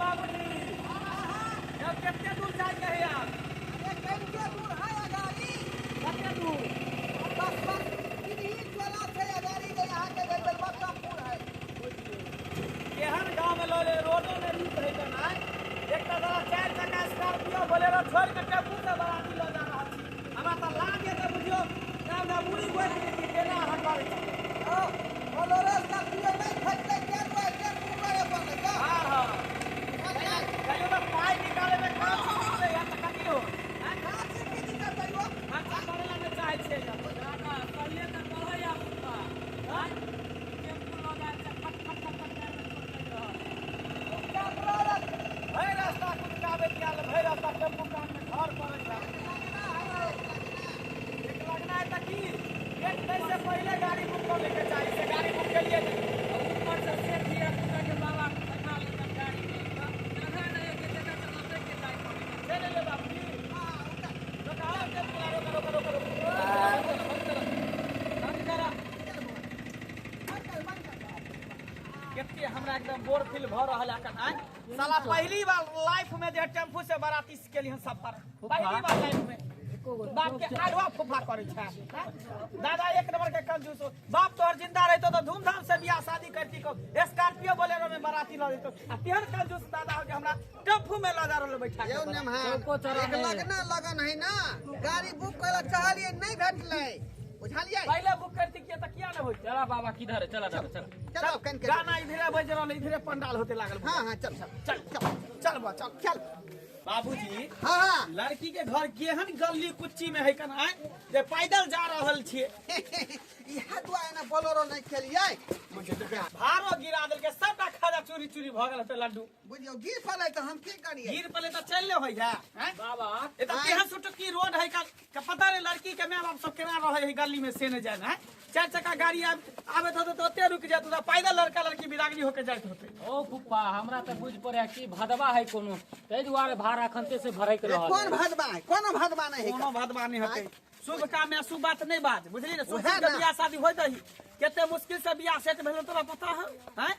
बाबूजी अब कितने दूर जाएंगे है आप? अरे कैसे दूर है ये गाड़ी? कितने दूर? बस इन्हीं चला से ये गाड़ी के यहाँ के गए बलबक्कापुर है। केहन गांव में लोग रोडों में रुक रहे थे ना एक तो जरा 4 चक्का स्कॉर्पियो बोलेरो छोड़ के टेम्पू से बराती ले जा रहा छी हमरा तो लागे तो बुझियो काम ना बुरी गोल की केना हटावे ओ बोलोरो का पियो नहीं फटले के टेम्पू करे पड़े का। हां हां कहियो तो पाई निकाले में काम से या तो कथी हो हां कहाँ से की दिक्कत है वो? हां करेला में चाहे छे दादा पहले तो कहै आपका हां टेम्पू लगा के फट फट फट फट रहा क्या प्रॉब्लम? भाई रास्ता कुछ काबे क्या भाई रास्ता टेम्पू कान में घर पर जा एक लगना है ताकि एक दिन से पहले गाड़ी बुक कर लेके चाहिए से गाड़ी बुक के लिए ऊपर से सेठ ही अपना के बाबा बना लेकर गाड़ी में जगह नहीं के जगह चलाते के जाए पड़ेगा ले ले बाबू हां तो कहां टेम्पू करो केते हमरा एकदम बोर फील भ रहल है कन साला पहली बार लाइफ में जे टेम्पू से बाराती के लिए सफर पहली बार लाइफ में बाप के आडवा फुफा करे छै दादा एक नंबर के कंजूस हो बाप तोहर जिंदा रहतो तो धूमधाम से बियाह शादी करती को स्कॉर्पियो बोलेरो में बाराती ल देतो आ तेहर कंजूस दादा हो के हमरा टेम्पू में ला जा रहल बैठा ये नेम है एक लगना लगन है ना गाड़ी बुक करे चाहलिए नहीं भेटले बुझलिए। पहले बुक करती के त किया न होई चला बाबा किधर है चला दादा चल चलो कन के गाना इधरे बज रहल इधरे पंडाल होते लागल हां हां चल चल चल बा चल चल बाबूजी हां हां लड़की के घर केहन गली कुच्ची में है कन आए जे पैदल जा रहल छिए इहा दुआए ना बोलोरो नहीं खेलिए भारो गिरा देल के सबटा खाजा चोरी चोरी भ गेल त लड्डू बुझियो गिर पड़े तो हम की करिए? गिर पले त चल ले होई जा हैं बाबा ए त केहन सुटकी रोड है का पता रे लड़की के मां बाप सब केना रहे है गली में से न जाए हैं 4 चक्का गाड़ी आवे तो ओते रुक जात त पैदल लड़का लड़की बिरागनी होके जाइत होते ओ फुप्पा हमरा त बुझ पड़े कि भदवा है कोनो तै दुआरे भाड़ा खंते से भरै के रहल कौन भदवा है? कोनो भदवा नहीं है। कोनो भदवा नहीं होते शुभ काम में शुभ बात नहीं बात बुझली ना शुभ उहे के ना। बियाह शादी होई दही केते मुश्किल से बियाह सेट भेल तोरा पता है हैं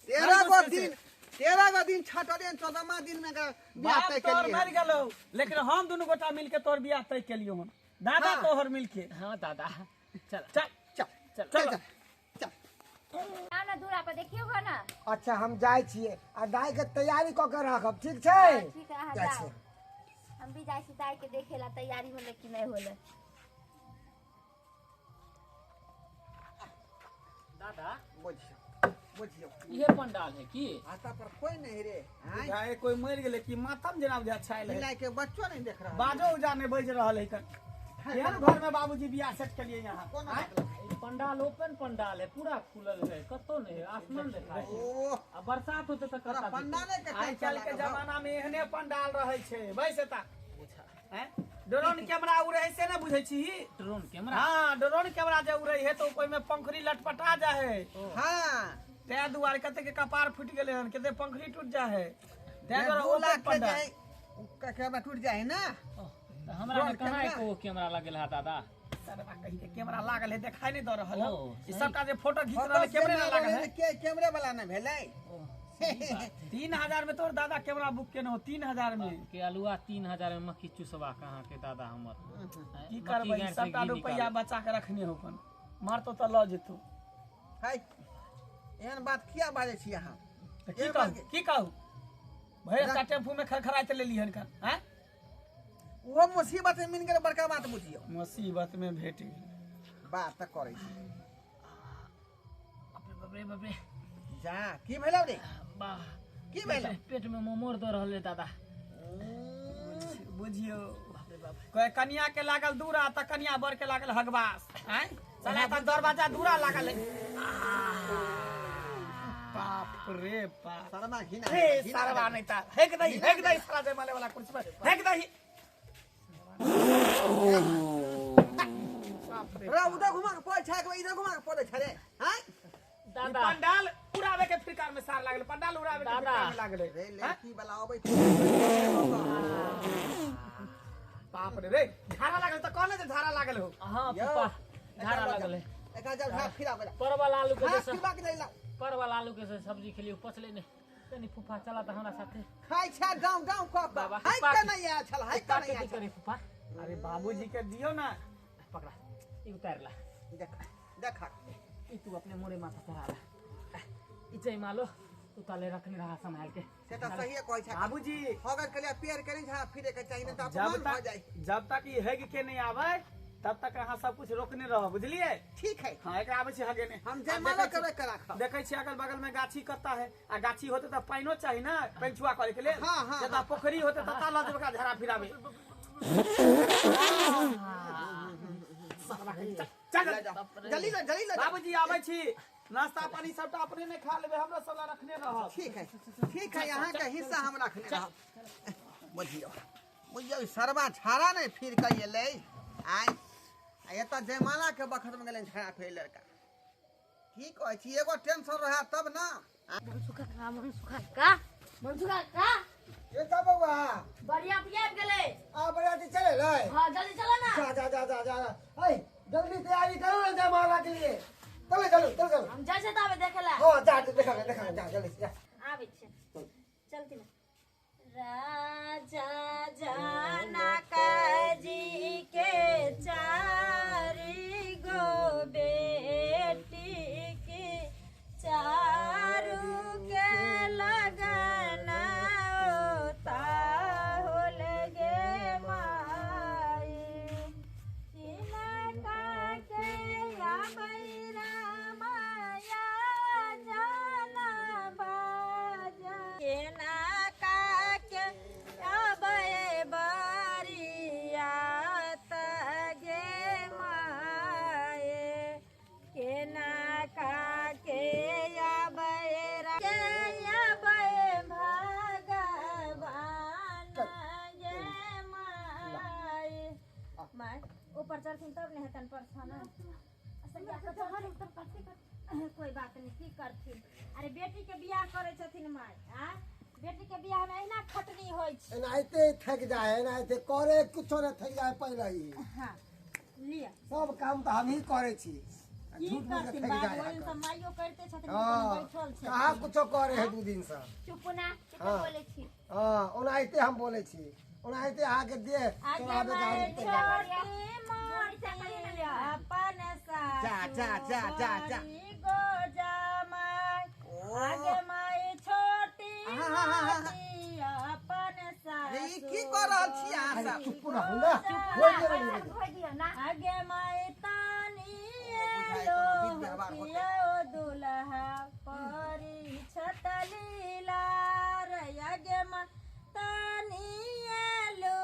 13 गो दिन छटले 14वां दिन में बियाह बाप तय तोर केलिए। मर गेलो लेकिन हम दुनु गोटा मिलके तोर बियाह तय केलियो हन दादा हाँ। तोहर मिलके हां दादा चल चल चल चल चल चल चल। ना दूरा पर देखियो गो ना। अच्छा हम जाए छिए आ दाई के तैयारी क के रखब ठीक छै। ठीक है अहाँ जाओ हम भी जाए छी दाई के देखेला तैयारी होले कि नहीं होले। दादा बुझियो ये पंडाल है की आता पर कोई नहीं रे हैं? जाए कोई मर गेले कि मातम जना बुझा छाइल है मिलाए के बच्चों नहीं देख रहा। बाजो उजा में बज रहल है कन केहन घर में बाबूजी बियाह सेट केलिए यहां कौन हैं? मतलब है? ये पंडाल ओपन पंडाल है पूरा खुलल है कतो नहीं है आसमान देखा है ओ अब बरसात होते तो तोरा कता पंडाले के आइ काल्हि के जमाना जमाना में एहने पंडाल रहे छे वैसे ता हैं ड्रोन कैमरा उड़े है से ना बुझै छी ड्रोन कैमरा हां ड्रोन कैमरा जे उड़े है तो कोई में पंखड़ी लटपटा जा है हां ते दुआर कते के कपार फूट गेले हन कते पंखड़ी टूट जा है ते ये अगर 2 ओपन लाख के पंडाल जाए उसका कैमरा टूट जाए ना। तो हमरा में कहां को कैमरा लगल है दादा सरवा कहीं के कैमरा लागल है दिखाई नहीं द रहल है ओ, ई सही। सबका जे फोटो खींच फोटो रहल कैमरे ना लागल है के कैमरे वाला ना भेलै। 3000 में तोर दादा कैमरा बुक केने हो 3000 में के अलुआ 3000 में मक्खी चुसवा कहां के दादा हमर की करबै सबटा रुपया बचा के रखने हो कन मारतो त ल जेतो हाय एहन बात किया बाजै छी अहाँ? की कहू भैया का टेम्पू में खरखराइत लेली हन का हैं वो मुसीबत में मिल गेल बड़का बात बुझियो। मुसीबत में भेट गेल बात त करै छी बापरे बापरे जा की भेलौ रे? वाह की भेलौ? पेट में मोमोर द रहल है दादा बुझियो कोई कन्या के लागल दूरा त कन्या बर के लागल हगवास हैं साला त दरवाजा दूरा लागल है बाप रे बाप शर्मा घिना हे सरवा नहीं ता हेक दही सारा दे माले वाला कुर्सी पर हेक दही रे उधर घुमा के पड़े छै कि इधर घुमा के पड़े छै रे हैं? दादा पंडाल उड़ावे के फिरकार में सार लागल पंडाल उड़ावे के दादा। फिरकार में लागल रे लड़की वाला आबै बाप रे रे धारा लागल त कहले जे धारा लागल हो हां पापा धारा लगल है एका जब हाथ फिरा बेला परवल आलू के हाथ जैसा फिरवा के दैला परवल आलू के से सब्जी खेलियो पचले नहीं तनी फूफा चला त हमरा साथे खाइ छै गाँव गाँव कऽ बाबा, हाइ पाक- के नहीं आयल छल हाइ के का नहीं के आयल करे फूफा अरे बाबूजी के दियो ना। पकड़ा ई उतार ला देख देख ई तू अपने मोरे माथा चढ़ा ला ई चाहिँ मालो तू ताले रखने रहा संभाल के से तो सही कहै छै बाबूजी होगर के लिए पेड़ के नहीं झा फिरे के चाहिए नहीं तो जब अपमान हो तक जाए ये हैग के नहीं आवे तब तक अहाँ सब कुछ रोकने रहो, बुझलिए? ठीक है हाँ एक आवे छै हगे ने हम जयमाला करे के राखब देखै छी अगल बगल में गाछी कत्ता है आ गाछी होते त पाइनो चाही ना पंचुआ करे के लिए। हाँ, हाँ, जदा पोखरी होते त ताला देबे का झरा फिरावे। चल जल्दी ला बाबूजी आबै छी, नाश्ता पानी सबटा अपने ने खा लेबे, हमरा सब ला रखने रहो। ठीक है यहाँ का हिस्सा हम रखने रहब बुझियो बुझियो सरवा छाड़ा नहीं फिर के ये ले आय ये तो जयमाला के बखत में गेलै छाड़ा फिर लड़का की कहै छी एगो टेंशन रहा तब ना मनसुखा का ये का बउआ बढ़िया पिया गेले। आ बड़ा दी चले ले हां जल्दी चलो ना। जा हाय जल्दी तैयारी करो ना जयमाला के लिए। चलो हम जैसे तबे देखेला हां जा देखा जल्दी जा आबै छै चलती ना। राजा जनकजी के चारि गो बेटी के चारू के लगन होल गे माई तिनका के आबै माया जाना बाजा केना के आबै बरियात गे माए केना के आबै के आबै भगवान गे माए माय ऊपर चढ़थिन तब ने हेतन परछाना कोई बात नहीं की करथिन। अरे बेटी के बियाह करे छथिन माय आ बेटी के बियाह में एना खटनी होय छै। एनाइते थक जाए एनाइते करे कुछो न थक जाए पहिले ही हां लिया सब काम तो हम ही करे छी की झूठ बोल के करथिन थक बाबू जाए ओइन सब माइयो करते छथिन हाँ बैठल छै। कहाँ कुछो करे है 2 दिन से चुप ना चुप हाँ। बोले छी हाँ ओनाइते हम बोले छी ओनाइते आके दे आगे चलाबे माय गाड़ी पे छोटी मोटी अपन सा जा। गो जमाई आगे माय छोटी मोटी अपन सा ई की कर रहल छी अहाँ सब चुप रहू ना होय दे आगे माय तानी बुझाइ लो तो विध व्यवहार होते। पियो दुल्हा परी छतलीला रे आगे माय तानी लो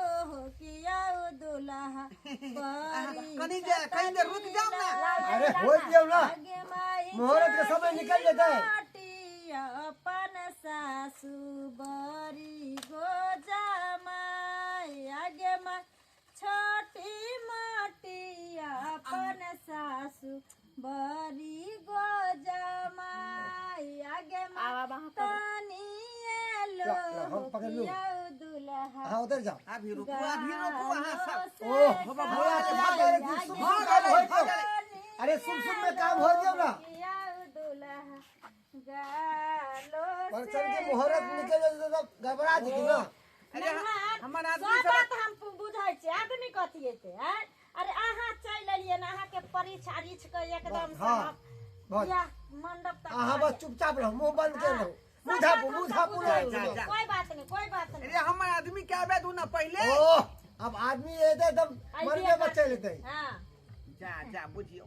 किया दुल्हा परी कहीं दे रुक जाओ ना अरे होय दियो ना आगे माय मुहूर्त के समय निकल जेतै अपन सासू बरी गो जमाई आगे माय छोटी मोटी अपन सासू बरी गो जमाई आगे माय तनी लो हम पकड़ लूं। किया दुल्हा हाँ उधर जाओ अभी रुको अहाँ सब ओ बाबा भोला के भाग रे सुन काम होय दियो अरे सुन में काम होय दियो ना परचन के मुहूर्त निकल जाए तो गड़बड़ा जी की ना अरे हमर आदमी सब सब बात हम बुझाइ छै आदमी कथी हेतै अरे अहाँ चलि एलियै ना अहाँ के परीक्षा रिछ के एकदम से हाँ, बस। बियाह मंडप तक अहाँ बस चुपचाप रहो मुंह बंद कर रहो मुझा जा। कोई बात नहीं अरे हमर आदमी के आबे दू ना पहले ओ अब आदमी ये दे एकदम मर के बच्चे लेते हां जा बुझियो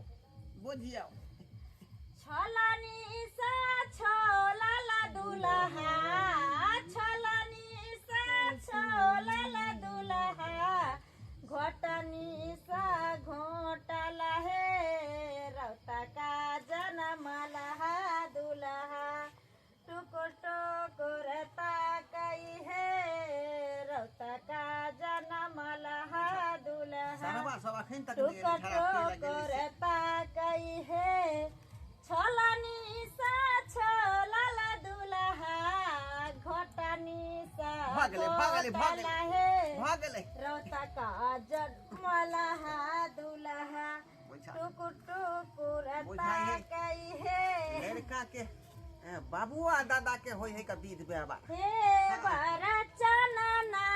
छलानी सा छोला ला दुल्हा छलानी सा छोला ला दुल्हा घोटनी सा घोटला है रौता का जन्म लहा दुल्हा टुकुर टुकुर ताकई है रौता का जन्म लहा दुल्हा सरवा सब अखन तक टुकुर टुकुर ताकई है छलानी सा छोला ला दुल्हा घोटनी सा भागले रौता का जन्मलहा दुल्हा टुकुर टुकुर ताकई है लड़का के बाबुआ दादा के होय है का विध व्यवहार हे बरा चनना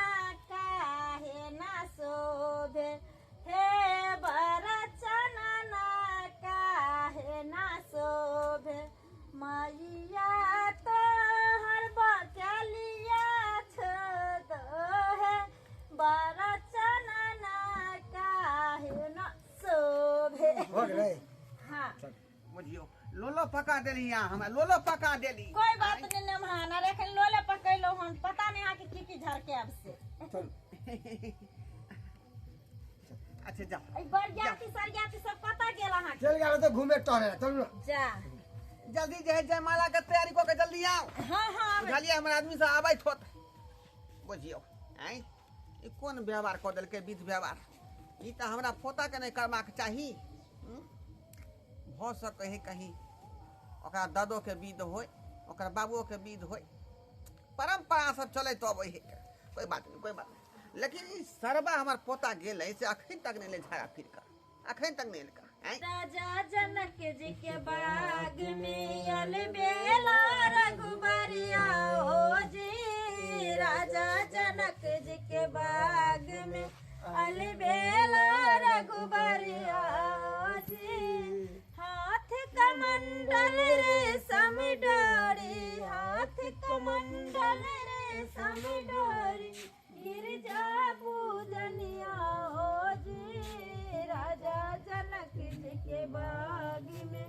काहे ना शोभे हे बरा चनना काहे ना शोभे मैया तो हर बचलिया छद है बरा चनना काहे ना शोभे हो गेलै हाँ बुझियो लोलो पका देली यहाँ हमरा लोलो पका देली कोई बात नहीं नमहान अरे एखन लोले पकैलो हन पता नहीं आके की झरके अब से चल अच्छा जा ई बरजाती सरजाती सब पता गेल अहाँ चल गेल तो घूमे टहले चल जा जल्दी जे है जयमाला के तैयारी को के जल्दी आओ हाँ हाँ बुझलिए हमर आदमी से आबै होत बुझियो हैं ई कोन व्यवहार क देलकै विध व्यवहार ई त हमरा पोता के नहीं करबाक चाही भ सकै है कहीं ओकरा दादो के विध होय ओकर बाबुओ के विध होय परंपरा सब चले तो अबै है कोई बात नहीं लेकिन ई सरबा हमर पोता गेल है से अखन तक नहीं ले झाड़ा फिर कर अखन तक नहीं लेकर हैं राजा जनक जी के बाग में अलबेला रघुबरिया हो जी राजा जनक जी के बाग में अलबेला रघुबरिया हो जी हाथ कमंडल रेशम डोरी हाथ कमंडल रेशम डोरी गिरजा पूजनिया हो जी राजा जनक जी के बाग में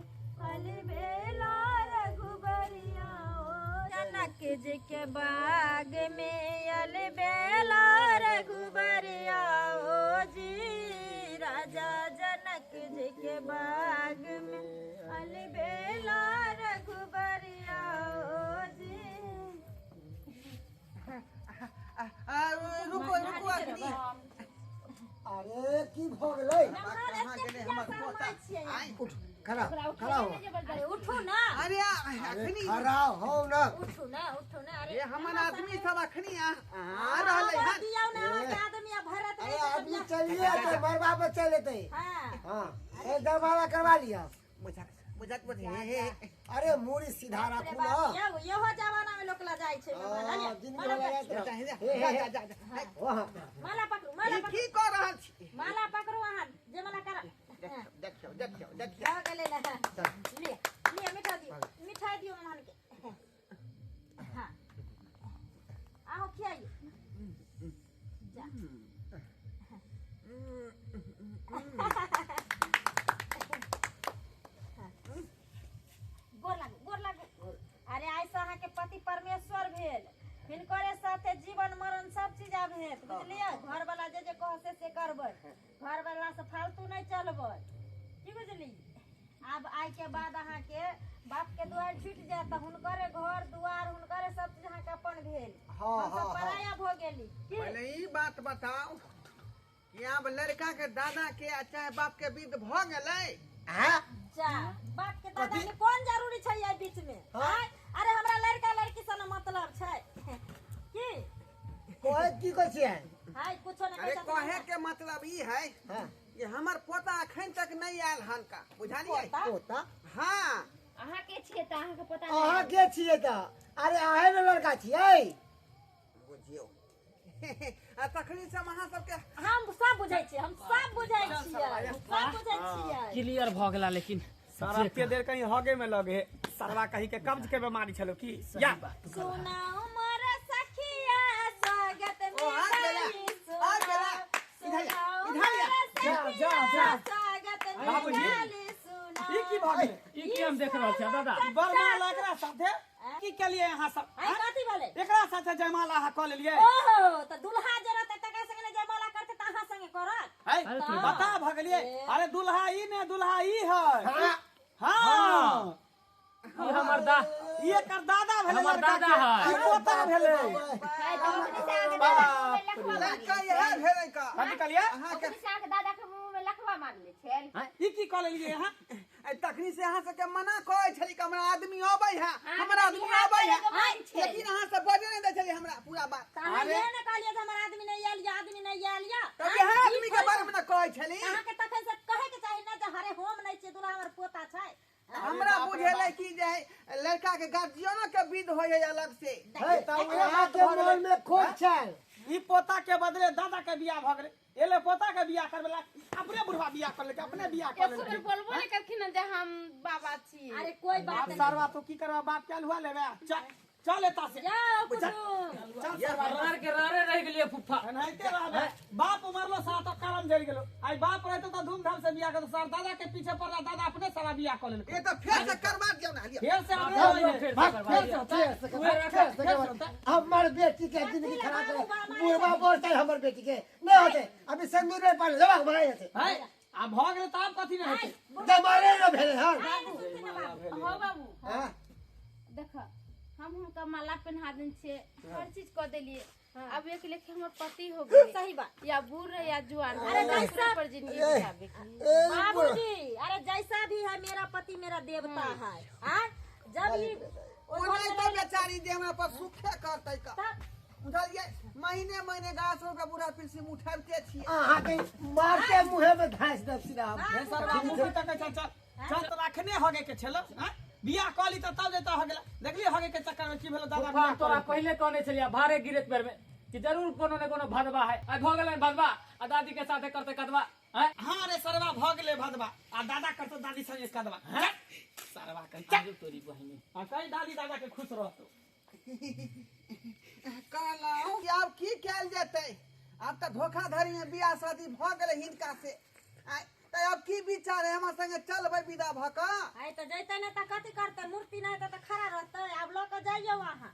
अलबेला रघुबरिया हो जनक जी के बाग में अलबेला रघुबरिया हो जी राजा जनक जी के बाग में अलबेला रघुबरिया हो जी रुको अखनी अरे की भ गेलै कहाँ गेलै हमर पोता आई उठ खड़ा खड़ा हो उठू ना अरे अखनी खड़ा हो ना उठू ना अरे हमर आदमी सब अखनी आ रहले हन दिया ना आदमी भरत अरे आदमी चलिए तो मरवा पे चले थे हां हां ए दरबारा करवा लिया बुझत अरे मुड़ी सीधा रखू ना यहो जमाना में लोक ला जाय छै जिंदगी वाला जा माला पकड़ू माला की कर रहल छी माला पकड़ू अहाँ जे माला कर देखियो जा गेले ना ले मिठाई दियो मेहमान के हां आओ खियाइए जा गोर लागू अरे आइ से अहाँ के पति परमेश्वर भेल हिनकरे साथे जीवन मरण सब चीज आब हेत बुझलिए घर वाला जे कहसे से करबै घर वाला से फालतू नहीं चलबै की बुझली अब आइ के बाद अहाँ के बाप के दुआर छूट जाए त हुनकरे घर दुआर हुनकरे सब चीज अहाँ के अपन भेल हम सब पराया भ गेली पहले ई बात बताओ कि अब लड़का के दादा के चाहे बाप के विध भ गेलै हां जा बाप के दादा के कौन जरूरी छै ये बीच में अरे हमरा लड़का लड़की से न मतलब छै की कोई की कहै छियै हाय कुछो नहीं अरे कहे के मतलब ई है कि हमर पोता अखन तक नहीं आयल हन का बुझालिए पोता हां अहाँ के छियै त अहाँ के पता अहाँ के छियै त अरे आहे न लड़का छियै बुझियो आ तखनी से अहाँ सबके हम सब बुझै छियै हम सब बुझै छियै क्लियर भ गेला लेकिन सारा के देर कहीं हगे में लगे सरवा कहीं के कब्ज के बीमारी छलो की या सुनाओ मोर सखिया स्वागत में आ गेला जा स्वागत में बाबूजी ई की भाग ई की हम देख रहल छी दादा बरमा लगरा साथे की के लिए यहां सब आई कथि बोले एकरा साथे जयमाला अहाँ क लेलिए ओहो त दुल्हा जरत तका संगे जयमाला करते त अहाँ संगे करत है बता भगलिए अरे दुल्हा ई ने दुल्हा ई है हां ई हमर दा ई एकर दादा भेले हमर दादा है ई पोता भेले लड़का यह भेलै का कथि कहलिए अहाँ के दादा के मुंह में लखवा मार ले छेल ई की क लेलिए यहां तखनी से अहाँ सबके मना कहै छली कि हमरा आदमी अबै है हमरा आदमी अबै है लेकिन अहाँ सब बजे नहीं दै छली हमरा पूरा बात अरे ने कहलिए जे हमर आदमी नहीं आयल या आदमी नहीं आयल या तब यह आदमी के बारे में न कहै छली अहाँ के तखन से कहे के चाही ना जे हरे हम नहीं छै दुल्हा हमर पोता छै हमरा बुझेले कि जे लड़का के गार्जियनो के विध होय अलग से है अहाँ के मन में खोट छल ई पोता के बदले दादा के बियाह भ गेलै एले पोता के बियाह करबेला अपने बुढ़वा बियाह कर लेके अपने बियाह कर लेके बोलबो नहीं करखिन जे हम बाबा छी। अरे कोई बात बाप नहीं सरवा तो की करबा बाप क्या हुआ लेबे चल एता से जाओ कुटुम चल सरवा मार के रारे रह गेलिए फुफ्फा एनाहिते रहबे बाप मरलो सारा तो करम जड़ गेलो आई बाप रहतो तो धूमधाम से बियाह कर सार दादा के पीछे पड़ला दादा अपने सारा बियाह कर लेलकै ये तो फेर से करवा दियो ना लिया फेर से अपने हमार बेटी के जिंदगी खराब करे बुढ़वा बोलते हमर बेटी के नहीं होते अभी सिंदूर में पानी जमा बनाए थे है आ भ गेलै त आब कथि नै हेतै जमाने न भेले हां हो बाबू हां देख हम हुनका माला पहना देन छे हर चीज कर देलिए। अब एक लेके हमर पति हो गए सही बात या बूढ़ रहे या जुआन अरे जैसा पर जिंदगी बितावे की। बाबूजी अरे जैसा भी है मेरा पति मेरा देवता है हाँ जब ये ओने तो बेचारी दे हमरा पर सुखे करतै का बुझलिए महीने महीने गाछ रो के बूढ़ा पिलसी उठाबते छी अहाँ के मार के मुंह में घास दब सीधा हे सरवा मुखी तक चल चल त रखने होगे के छलो हैं बियाह कली त तब जेता हो गेला देखली होगे के चक्कर में की भेलो दादा फुफ्फा तोरा पहले कहने छलिया भारे गिरत बेर में कि जरूर कोनो ने कोनो भदवा है आ भ गेलै भदवा आ दादी के साथे करते कदवा हैं हां रे सरवा भ गेलै भदवा आ दादा करतो दादी संगे कदवा हैं सरवा कह तोरी बहिनी आ कहीं दादी दादा के खुश रहतो कहलौ कि अब की कैल जेतै अब त धोखाधड़ी में बियाह शादी भ गेलै हिनका से त अब की विचार है हमरा संगे चलबै विदा भ क आई तो जैते नहीं तो कथी करते मूर्ति नहीं तो खड़ा रहते अब लोग के जाइयो वहां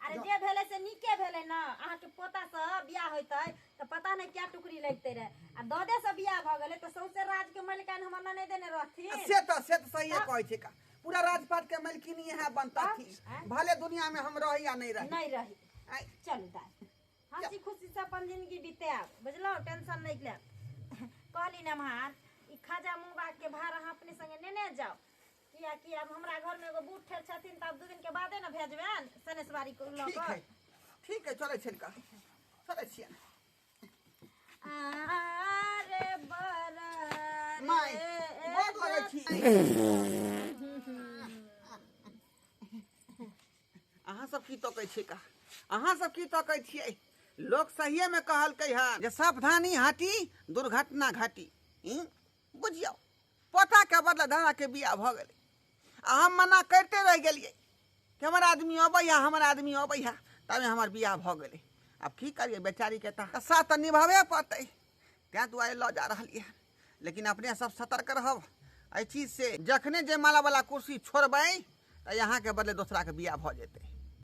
अरे जे भेले से नीके भेले ना अहाँ के पोता से बियाह होइतै तो पता नहीं क्या टुकड़ी लगते रहे आ ददे से बियाह भ गेले तो सौसे राज के मालिकान हमर नहीं देने रहथिन से तो सही कहै छै का पूरा राजपाट के मालकिनी है बनता थी भले दुनिया में हम रही या नहीं रही नहीं रही चलू दाई हंसी खुशी से अपन जिंदगी बिताब बुझलो टेंशन नहीं ले कहली ना महान ई खाजा मुंह के भार अहाँ अपने संगे नेने जाओ किया कि अब हमरा घर में एगो बूढ़ ठेर छथिन त अब 2 दिन के बादे ना भेजबेन सनेसवारी को ल ठीक है चले छिन का चले छियन अरे बरा माय बहुत लगे छी अहाँ सब की तकै छी का अहाँ सब की तकै छियै लोग सहिए में कहलकै हन जे सावधानी हटी दुर्घटना घटी बुझियो पोता के बदला दादा के बियाह भ गेलै आ हम मना करते रह गेलिए कि हमर आदमी अबैया हमर आदमी अबैया तबे हमर बियाह भ गेलै अब की करिए बेचारी के त साथ निभावे पड़तै त्या दुआरे ल जा रहलिए लेकिन अपने सब सतर्क रहब एहि चीज से जखने जयमाला वाला कुर्सी छोड़बै त यहाँ के बदले दूसरा के बियाह भ जेतै